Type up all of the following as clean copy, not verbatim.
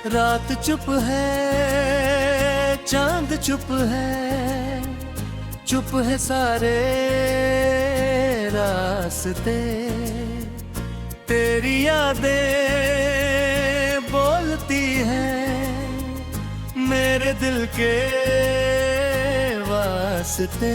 रात चुप है, चांद चुप है, चुप है सारे रास्ते। तेरी यादें बोलती हैं मेरे दिल के वास्ते।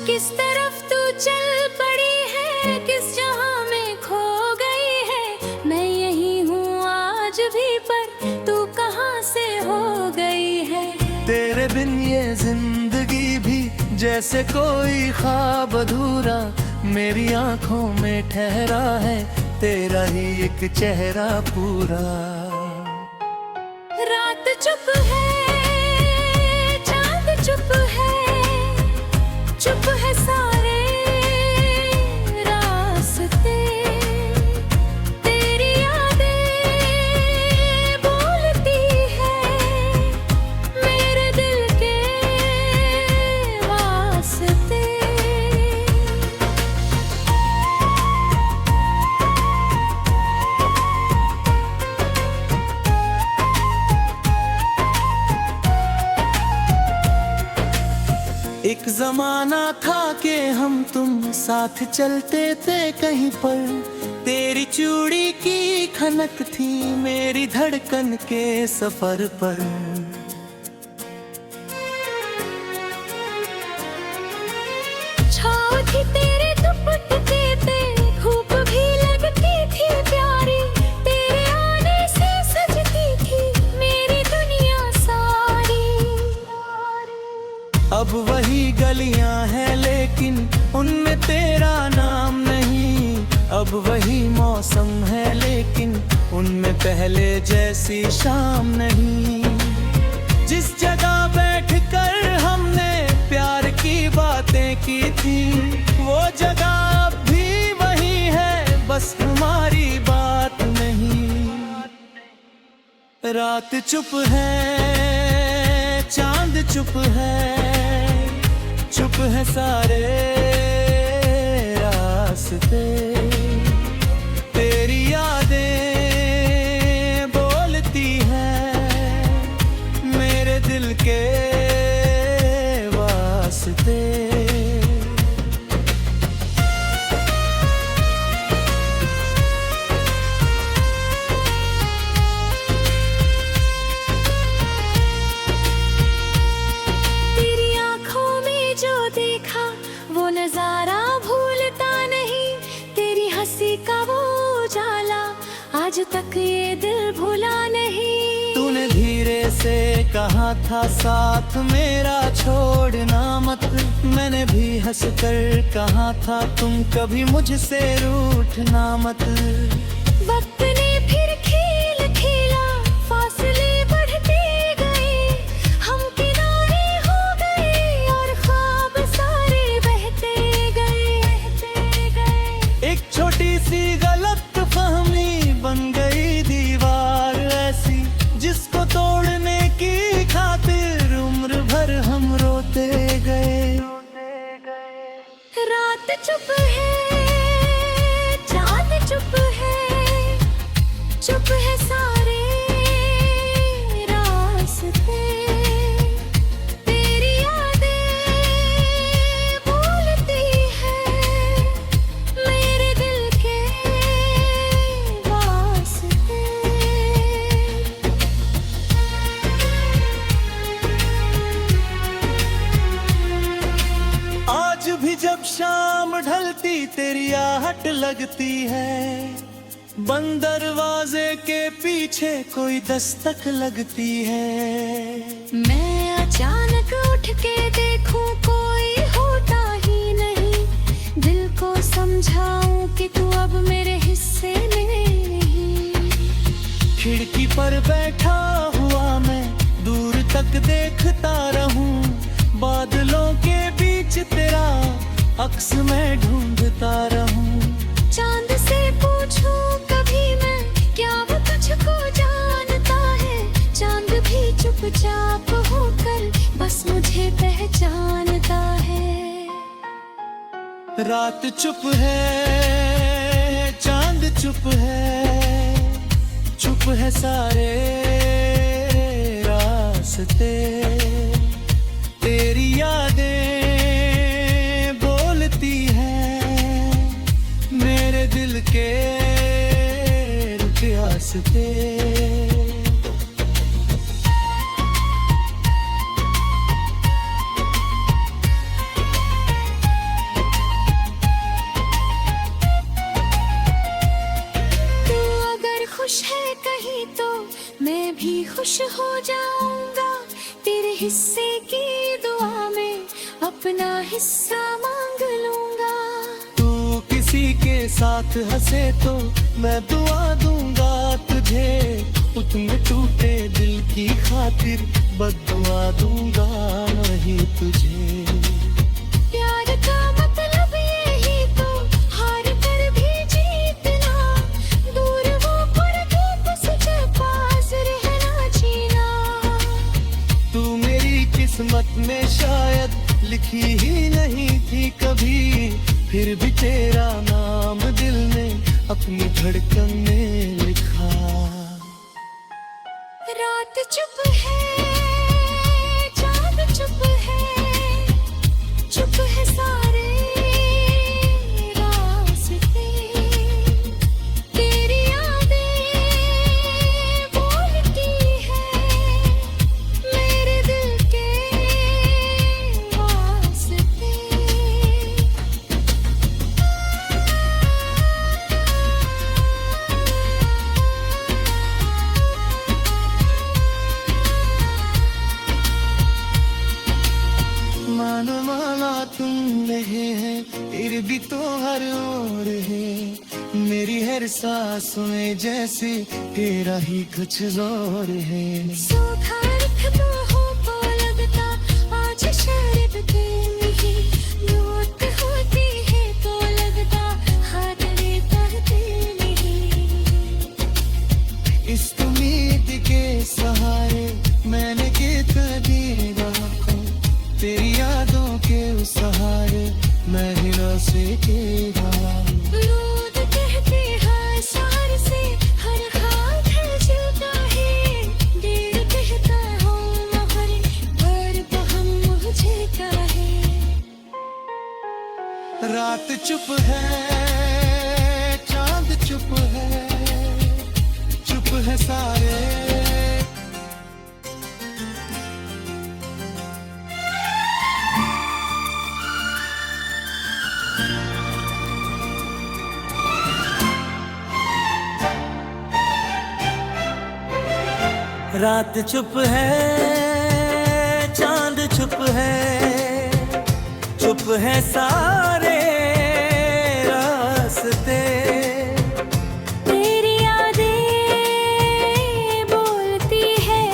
किस तरफ तू चल पड़ी है, किस जहां में खो गई है। मैं यही हूँ आज भी, पर तू कहाँ से हो गई है। तेरे बिन ये जिंदगी भी जैसे कोई ख्वाब अधूरा, मेरी आंखों में ठहरा है तेरा ही एक चेहरा पूरा। रात चुप है, चांद चुप है, चुप है सारे रास्ते। तेरी यादें बोलती है मेरे दिल के वास्ते। एक जमाना था कि हम तुम साथ चलते थे कहीं पर। तेरी चूड़ी की खनक थी मेरी धड़कन के सफर पर। छाँव थी तेरे दुपट्टे पे, धूप भी लगती थी प्यारी। तेरे आने से सजती थी मेरी दुनिया सारी। अब वही गलियां हैं लेकिन उनमें तेरा नाम नहीं। अब वही मौसम है लेकिन उनमें पहले जैसी शाम नहीं। जिस जगह बैठकर हमने प्यार की बातें की थी, वो जगह अब भी वही है, बस हमारी बात नहीं। रात चुप है, चांद चुप है, चुप है सारे रास्ते। तेरी यादें बोलती हैं मेरे दिल के वास्ते। वो नजारा भूलता नहीं, तेरी हंसी का वो उजाला आज तक ये दिल भूला नहीं। तूने धीरे से कहा था साथ मेरा छोड़ना मत। मैंने भी हंसकर कहा था तुम कभी मुझसे रूठना मत। वक्त ने फिर खेल खेला, फासले बढ़ते गए, हम किनारे हो गए और ख्वाब सारे बहते गए। एक छोटी सी गलत फहमी बन गई दीवार ऐसी, जिसको तोड़ने की खातिर उम्र भर हम रोते गए। रात चुप है, चांद चुप है, चुप है सारे रास्ते। तेरी यादें बोलती है मेरे दिल के वास्ते। आज भी जब शाम ढलती तेरी आहट लगती है, बंद दरवाजे के पीछे कोई दस्तक लगती है। मैं अचानक उठ के देखूं कोई होता ही नहीं, दिल को समझाऊं कि तू अब मेरे हिस्से में नहीं। खिड़की पर बैठा हुआ मैं दूर तक देखता रहूं, बादलों के बीच तेरा अक्स मैं ढूंढता रहूं। चांद से पूछूं कभी मैं, क्या वो तुझको जानता है। चांद भी चुपचाप होकर बस मुझे पहचानता है। रात चुप है, चांद चुप है, चुप है सारे रास्ते, तेरी यादें बोलती हैं मेरे दिल के रास्ते। खुश है कहीं तो मैं भी खुश हो जाऊंगा, तेरे हिस्से की दुआ में अपना हिस्सा मांग लूंगा। तू किसी के साथ हंसे तो मैं दुआ दूंगा तुझे, उतने टूटे दिल की खातिर बद्दुआ दूंगा नहीं तुझे। प्यार का मतलब यही तो हार कर भी जीतना, दूर वो पर धूप से पास रहना जीना। तू मेरी किस्मत में शायद लिखी ही नहीं थी कभी, फिर भी तेरा नाम दिल ने अपनी धड़कन में लिखा। रात चुप है, चांद चुप है, चुप है सारे रास्ते, तेरी यादें बोलती है मेरे दिल के वास्ते। मानो माला तुम रहे हैं, फिर भी तो हर ओर है मेरी हर सांस में जैसे तेरा ही कुछ जोर है। सुधारक तो हो को लगता आज शर्त के नहीं, लौट होती है तो लगता हाथ रहते नहीं। इस उम्मीद के सहारे मैंने कदीर रखा, तेरी यादों के उस सहारे मैं हिरा से तेरा। लोग कहते हैं सार से हर हाथ चलता है, दिल कहता हूँ मगर पर बहम मुझे का है। रात चुप है, चांद चुप है, चुप है सारे। रात चुप है, चांद चुप है, चुप है सारे रास्ते, तेरी यादें बोलती है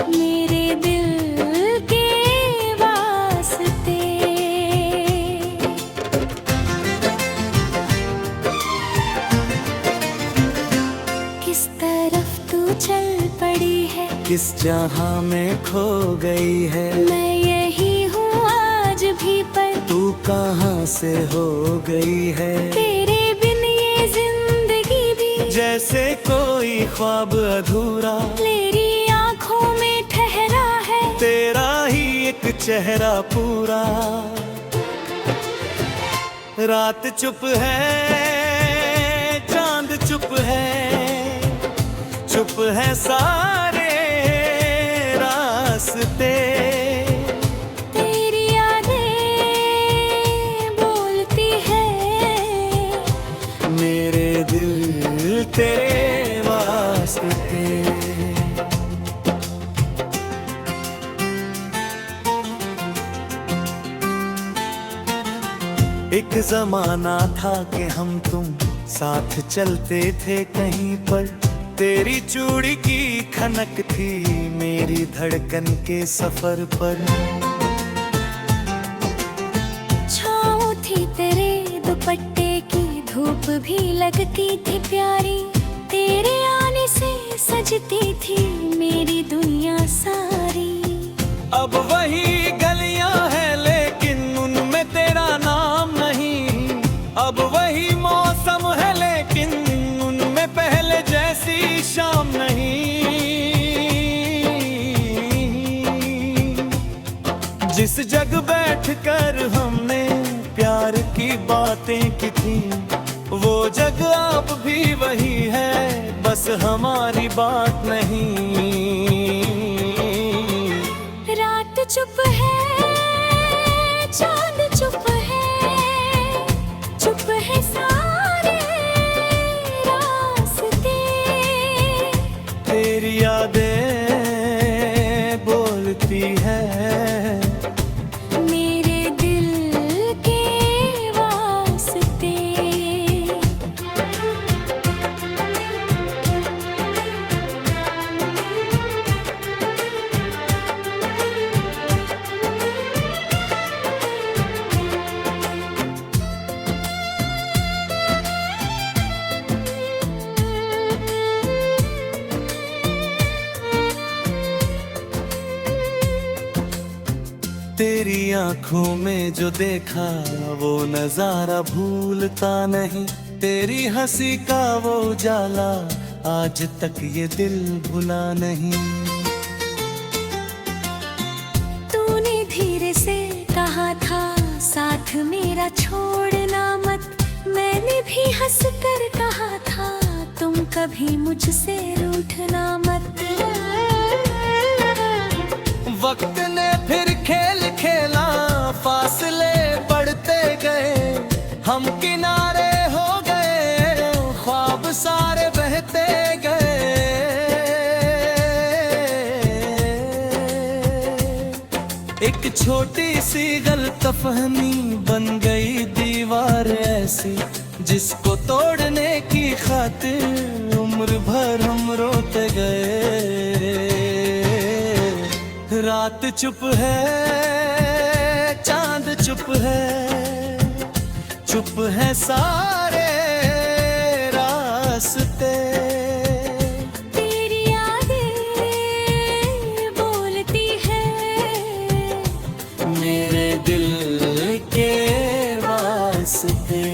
मेरे दिल के वास्ते। किस तरफ तू चल पड़ी है, किस जहां में खो गई है, मैं यही हूँ आज भी पर तू कहां से हो गई है। तेरे बिन ये जिंदगी भी जैसे कोई ख्वाब अधूरा, तेरी आंखों में ठहरा है तेरा ही एक चेहरा पूरा। रात चुप है, चांद चुप है, चुप है सारे रास्ते, तेरी यादें बोलती है मेरे दिल तेरे वास्ते। एक जमाना था कि हम तुम साथ चलते थे कहीं पर, तेरी चूड़ी की खनक थी मेरी धड़कन के सफर पर। छाँव थी तेरे दुपट्टे की, धूप भी लगती थी प्यारी, तेरे आने से सजती थी मेरी दुनिया सारी। अब वही गलियां हैं लेकिन उनमें तेरा नाम नहीं, अब वही मौसम है लेकिन उनमें पहले जैसा बैठकर हमने प्यार की बातें की थी, वो जग अब भी वही है, बस हमारी बात नहीं। रात चुप है, चांद चुप है, चुप है सारे रास्ते। तेरी यादें बोलती है मेरे दिल के वास्ते। तेरी आंखों में जो देखा वो नजारा भूलता नहीं, तेरी हंसी का वो उजाला आज तक ये दिल भुला नहीं। तूने धीरे से कहा था साथ मेरा छोड़ना मत, मैंने भी हंस कर कहा था तुम कभी मुझसे रूठना मत। वक्त ने फिर खेल खेला, फासले बढ़ते गए, हम किनारे हो गए, ख्वाब सारे बहते गए। एक छोटी सी गलतफहमी बन गई दीवार ऐसी, जिसको तोड़ने की खातिर उम्र भर हम रोते गए। रात चुप है, चांद चुप है, चुप है सारे रास्ते। तेरी यादें बोलती है मेरे दिल के वास्ते।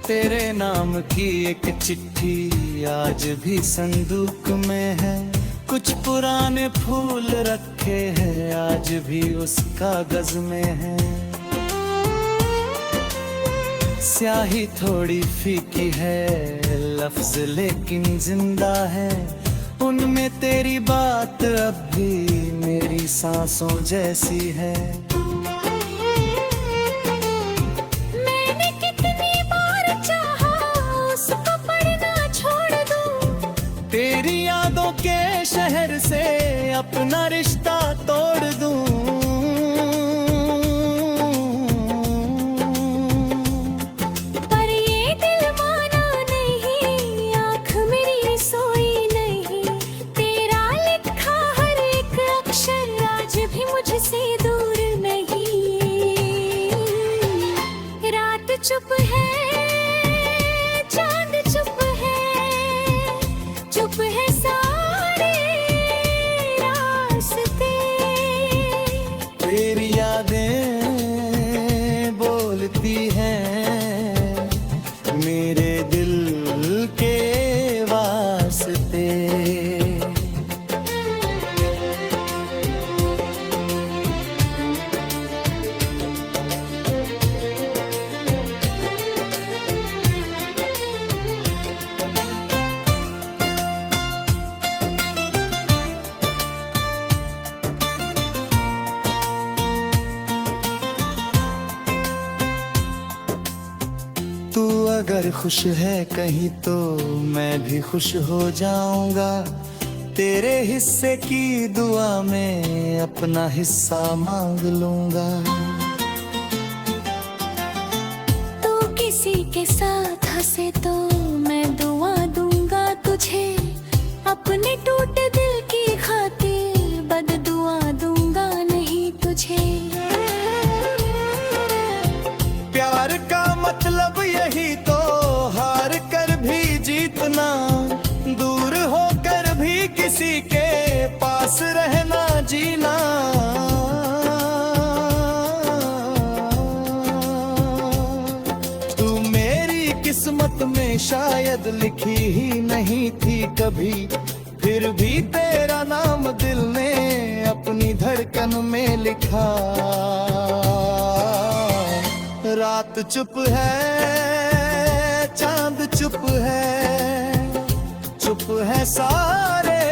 तेरे नाम की एक चिट्ठी आज भी संदूक में है, कुछ पुराने फूल रखे हैं आज भी उस कागज में है। स्याही थोड़ी फीकी है, लफ्ज लेकिन जिंदा है, उनमें तेरी बात अब भी मेरी सांसों जैसी है। तेरी यादों के शहर से अपना रिश्ता तोड़ दूं, पर ये दिल माना नहीं, आँख मेरी सोई नहीं, तेरा लिखा हर एक अक्षर आज भी मुझसे दूर नहीं। रात चुप है, चांद चुप है, चुप है सारे रास्ते। तेरी यादें बोलती हैं मेरे दिल के वास्ते। तू अगर खुश है कहीं तो मैं भी खुश हो जाऊंगा, तेरे हिस्से की दुआ में अपना हिस्सा मांग लूंगा। तू किसी के साथ हंसे तो मैं दुआ दूंगा तुझे, अपने टूटे दिल की खातिर बददुआ दूंगा नहीं तुझे। प्यार का मतलब यही तो हार कर भी जीतना, दूर होकर भी किसी के पास रहना। जीना। तू मेरी किस्मत में शायद लिखी ही नहीं थी कभी, फिर भी तेरा नाम दिल ने अपनी धड़कन में लिखा। रात चुप है, चांद चुप है सारे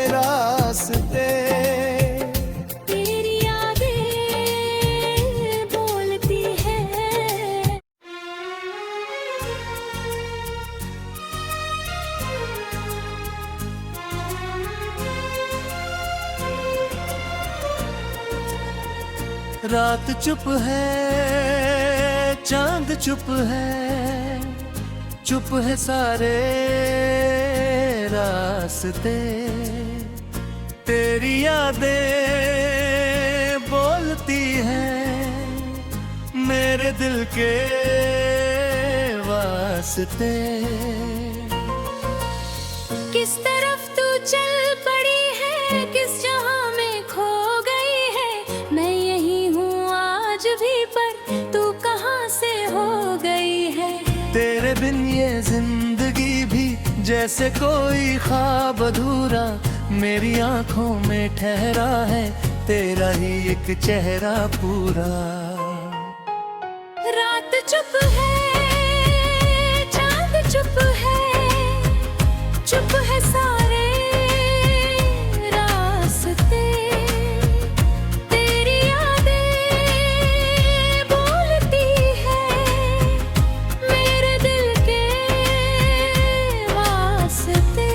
रास्ते। तेरी यादें बोलती है। रात चुप है, चांद चुप है सारे रास्ते। तेरी यादें बोलती हैं मेरे दिल के वास्ते। किस तरफ तू चल पड़ी है, किस जहां में खो गई है। मैं यही हूँ आज भी, पर तू कहाँ से हो गई है। तेरे बिन ये जिंदगी भी जैसे कोई ख्वाब अधूरा, मेरी आंखों में ठहरा है तेरा ही एक चेहरा पूरा। रात चुप है, चांद चुप है सारे रास्ते। तेरी यादें बोलती है मेरे दिल के वास्ते।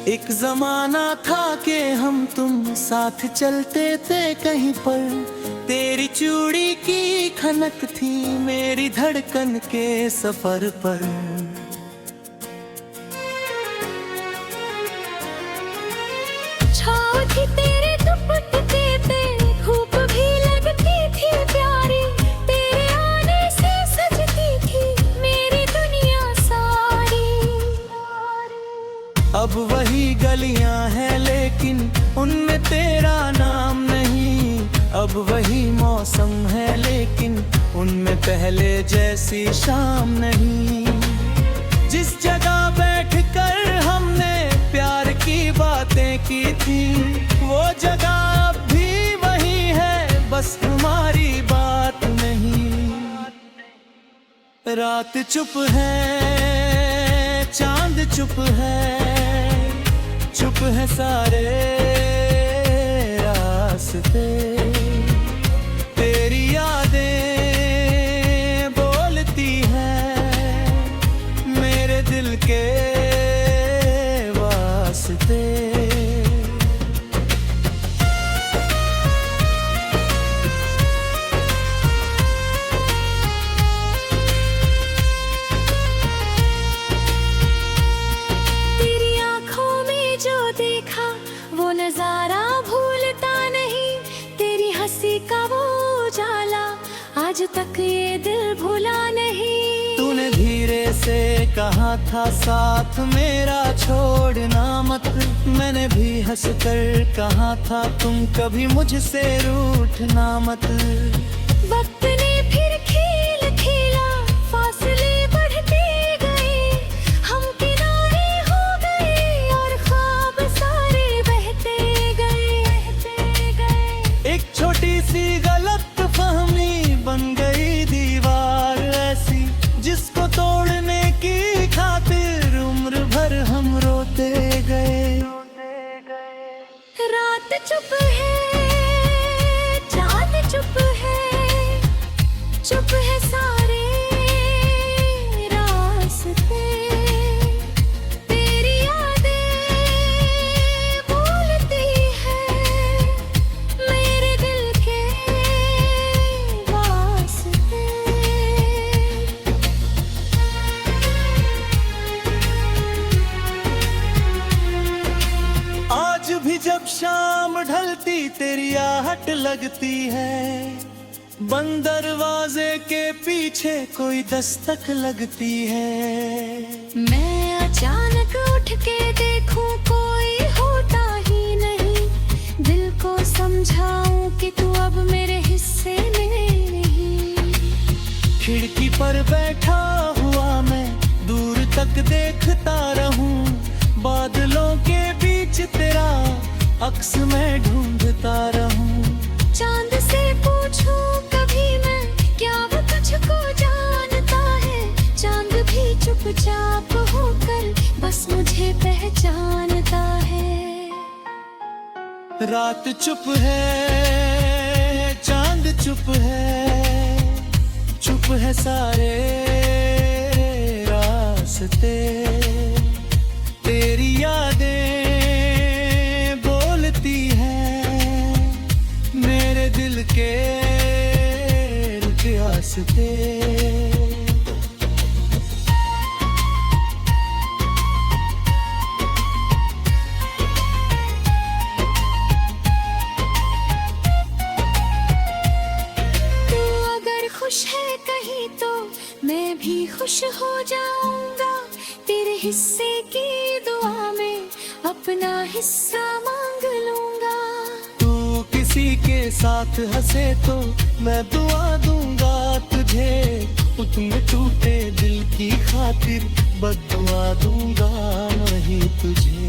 एक जमाना था कि हम तुम साथ चलते थे कहीं पर, तेरी चूड़ी की खनक थी मेरी धड़कन के सफर पर। छाँव थी तेरे दुपट्टे पे, धूप भी लगती थी प्यारी। तेरे आने से सजती थी मेरी दुनिया सारी। अब वही गलियां हैं लेकिन उनमें तेरा नाम नहीं। अब वही मौसम है लेकिन उनमें पहले जैसी शाम नहीं। जिस जगह बैठकर हमने प्यार की बातें की थी, वो जगह अब भी वही है, बस हमारी बात नहीं। रात चुप है, चांद चुप है सारे रास्ते। तेरी यादें बोलती हैं मेरे दिल के वास्ते। वो नजारा भूलता नहीं, तेरी हंसी का वो उजाला आज तक ये दिल भूला नहीं। तूने धीरे से कहा था साथ मेरा छोड़ना मत, मैंने भी हंसकर कहा था तुम कभी मुझसे रूठना मत। वक्त ने फिर खेल खेला, फासले बढ़ते गए, हम किनारे हो गए और ख्वाब सारे बहते गए। एक छोटी सी गलत फहमी बन गई दीवार ऐसी, जिसको तोड़ने की खातिर उम्र भर हम रोते गए। रात चुप है, चांद चुप है सारे रास्ते। तेरी यादें बोलती है मेरे दिल के वास्ते। आज भी जब शाम शाम ढलती तेरी आहट लगती है, बंद दरवाजे के पीछे कोई दस्तक लगती है। मैं अचानक उठ के देखूं कोई होता ही नहीं, दिल को समझाऊं कि तू अब मेरे हिस्से में नहीं। खिड़की पर बैठा हुआ मैं दूर तक देखता रहूं, बादलों के बीच तेरा अक्स मैं ढूंढता रहूं। चांद से पूछूं कभी मैं, क्या वो तुझको जानता है? चांद भी चुपचाप होकर बस मुझे पहचानता है। रात चुप है, चांद चुप है सारे रास्ते, तेरी यादें बोलती हैं मेरे दिल के रास्ते। तू अगर खुश है कहीं तो मैं भी खुश हो जाऊंगा, तेरे हिस्से की दुआ में अपना हिस्सा मांग लूंगा। तू किसी के साथ हंसे तो मैं दुआ दूंगा तुझे, उसमें टूटे दिल की खातिर बद्दुआ दूंगा नहीं तुझे।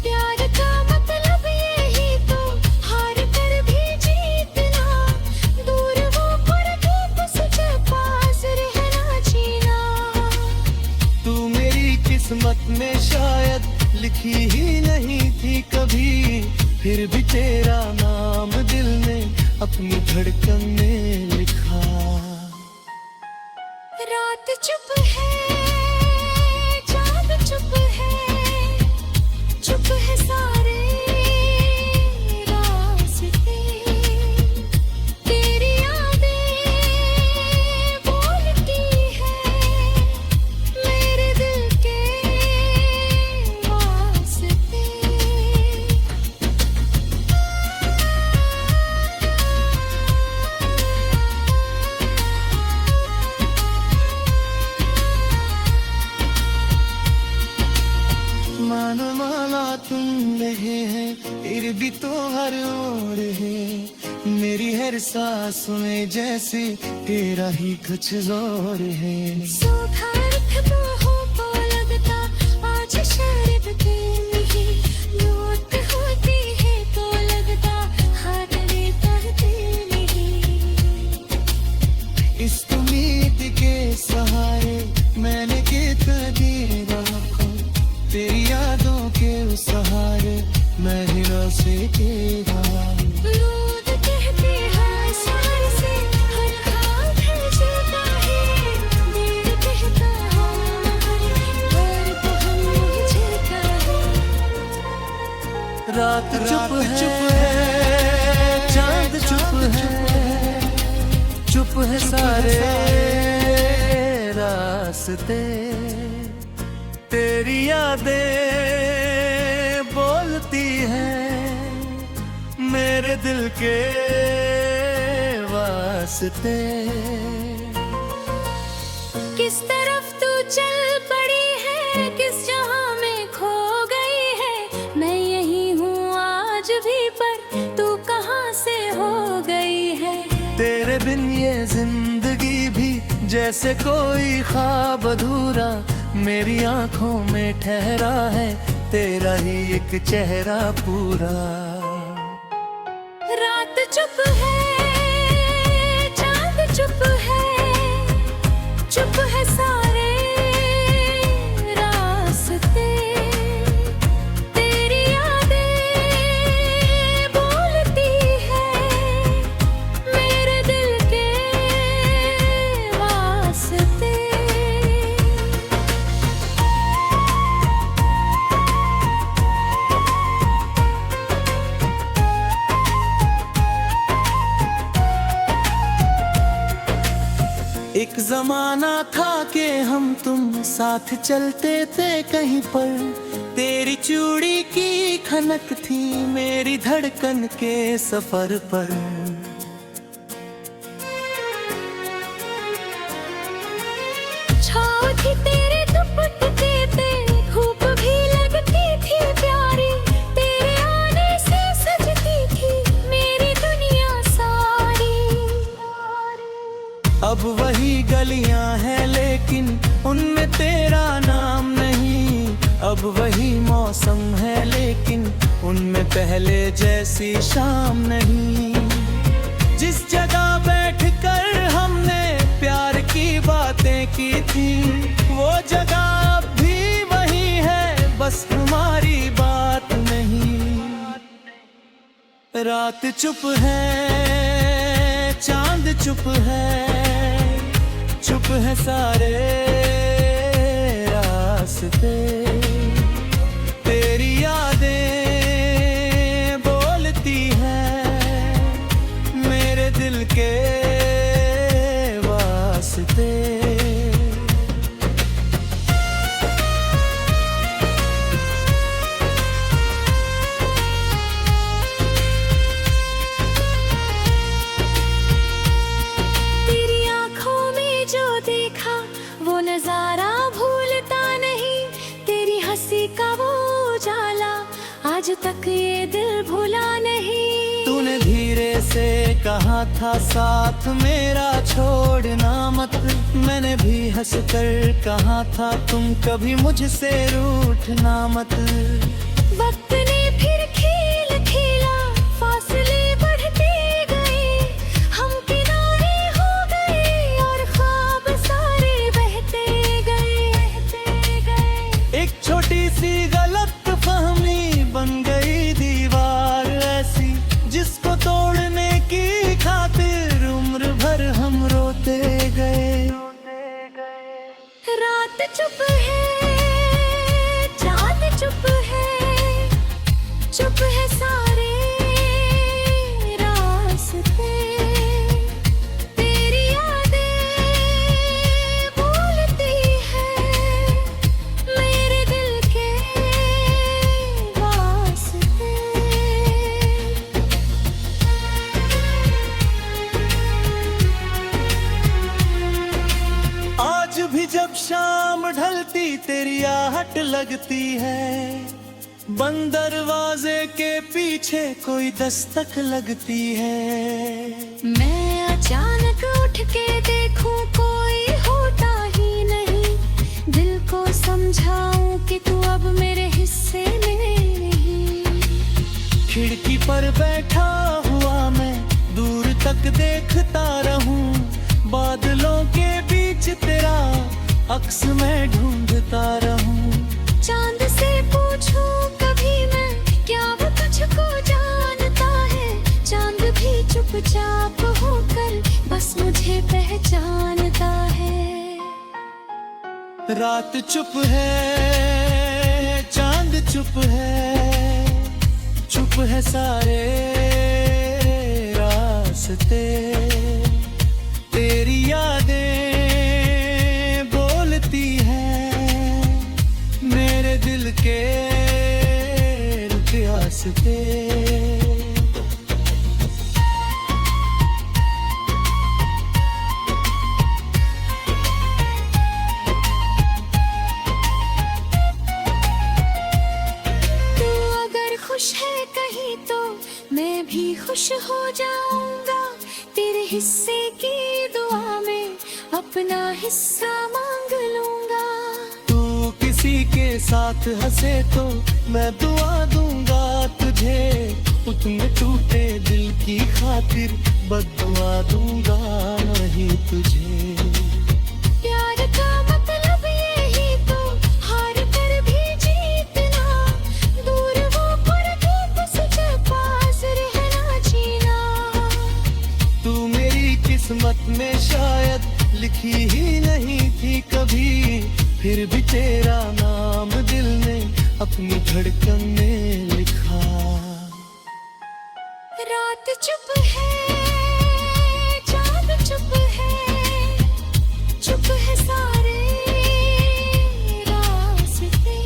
प्यार का मतलब यही तो हार कर भी जीतना, दूर वो पर धूप से पास रहना जीना। तू मेरी किस्मत में शायद लिखी ही नहीं थी कभी, फिर भी तेरा नाम दिल में अपनी धड़कन में लिखा। रात चुप है, चांद चुप है सारे रास्ते, तेरी यादें बोलती है मेरे दिल के वास्ते। मानो माना तुम रहे हैं, फिर भी तो हर ओर है, मेरी हर सांस में जैसे तेरा ही कुछ जोर है। सूखा रुख तो हो को लगता आज शरब के नहीं, लौट होती है तो लगता हाथ रहते नहीं। इस उम्मीद के सहारे मैंने कितना रखा, तेरी यादों के उस सहारे मैं हिला से तेरा। लोग कहते हैं सार से हर खाब है जुदा है, दिल कहता है तो हम मुझे है। रात चुप है, चांद चुप है सारे रास्ते, तेरी यादें बोलती हैं मेरे दिल के वास्ते। किस तरफ तू चल पड़ी है, किस जहां में खो गई है, मैं यही हूँ आज भी पर तू कहाँ से हो गई है। तेरे बिन ये जिंदगी भी जैसे कोई ख्वाब अधूरा, मेरी आंखों में ठहरा है तेरा ही एक चेहरा पूरा। रात चुप है, चांद चुप है सारे रास्ते, तेरी यादें बोलती है मेरे दिल के वास्ते। एक जमाना था कि हम तुम साथ चलते थे कहीं पर, तेरी चूड़ी की खनक थी मेरी धड़कन के सफर पर। छाँव थी तेरे दुपट्टे पे, धूप भी लगती थी प्यारी, तेरे आने से सजती थी मेरी दुनिया सारी। अब वही गलियां हैं लेकिन उनमें तेरा नाम नहीं, अब वही मौसम है लेकिन उनमें पहले जैसी शाम नहीं। जिस जगह बैठकर हमने प्यार की बातें की थी, वो जगह अब भी वही है, बस हमारी बात नहीं। रात चुप है, चांद चुप है, चुप है सारे रास्ते। तेरी यादें बोलती हैं मेरे दिल के वास्ते। तेरी आँखों में जो देखा वो नजारा भूलता नहीं, तेरी हंसी का वो उजाला आज तक ये दिल भूला नहीं। तूने धीरे से कहा था साथ मेरा छोड़ना मत, मैंने भी हंसकर कहा था तुम कभी मुझसे रूठना मत। वक्त ने फिर खेल खेला, फासले बढ़ते गए, हम किनारे हो गए और ख्वाब सारे बहते गए। एक छोटी सी गलत फहमी बन गई दीवार ऐसी, जिसको तोड़ने की खातिर उम्र भर हम रोते गए। रात चुप है, चांद चुप है, चुप है सारे रास्ते। तेरी यादें बोलती है मेरे दिल के वास्ते। आज भी जब शाम ढलती तेरी आहट लगती है, बंद दरवाजे के पीछे कोई दस्तक लगती है। मैं अचानक उठ के देखूं कोई होता ही नहीं, दिल को समझाऊं कि तू अब मेरे हिस्से में नहीं। खिड़की पर बैठा हुआ मैं दूर तक देखता रहूं, बादलों के बीच तेरा अक्स मैं ढूंढता रहूं। चांद से पूछूं कभी मैं, क्या वो तुझको जानता है? चांद भी चुपचाप होकर बस मुझे पहचानता है। रात चुप है, चांद चुप है, चुप है सारे रास्ते। तेरी यादें बोलती हैं मेरे दिल के रास्ते। तू अगर खुश है कहीं तो मैं भी खुश हो जाऊंगा, तेरे हिस्से की दुआ में अपना हिस्सा मांग लूंगा। तू किसी के साथ हंसे तो मैं दुआ दूंगा तुझे, उतने टूटे दिल की खातिर बद्दुआ दूंगा नहीं तुझे। प्यार का मतलब यही तो हार कर भी जीतना, दूर वो परदेश से पास रहना जीना। तू मेरी किस्मत में शायद लिखी ही नहीं थी कभी, फिर भी तेरा नाम दिल ने अपनी धड़कन में लिखा। रात चुप है, चांद चुप है, चुप है सारे रास्ते।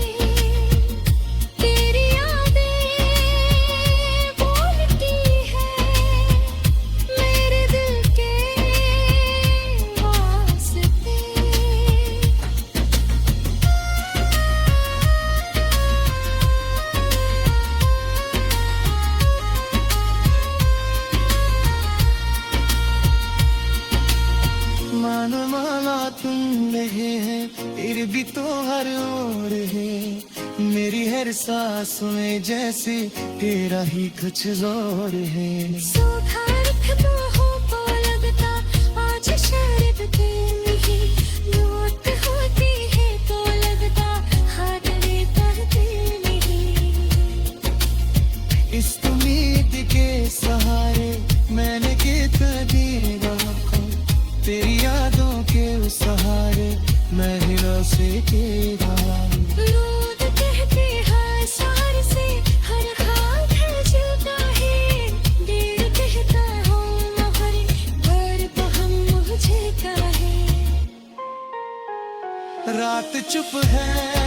हर सांस में जैसे तेरा ही कुछ जोर है। सुधारक तो हो को लगता आज शर्त के नहीं, लौट होती है तो लगता हाथ रहते नहीं। इस उम्मीद के सहारे मैंने कितना रखा, तेरी यादों के उस सहारे मैं हिला से तेरा। रोद कहते हैं सार से हर हाथ है चलता है, दिल कहता हूँ मोहरे पर तो हम मुझे का है। रात चुप है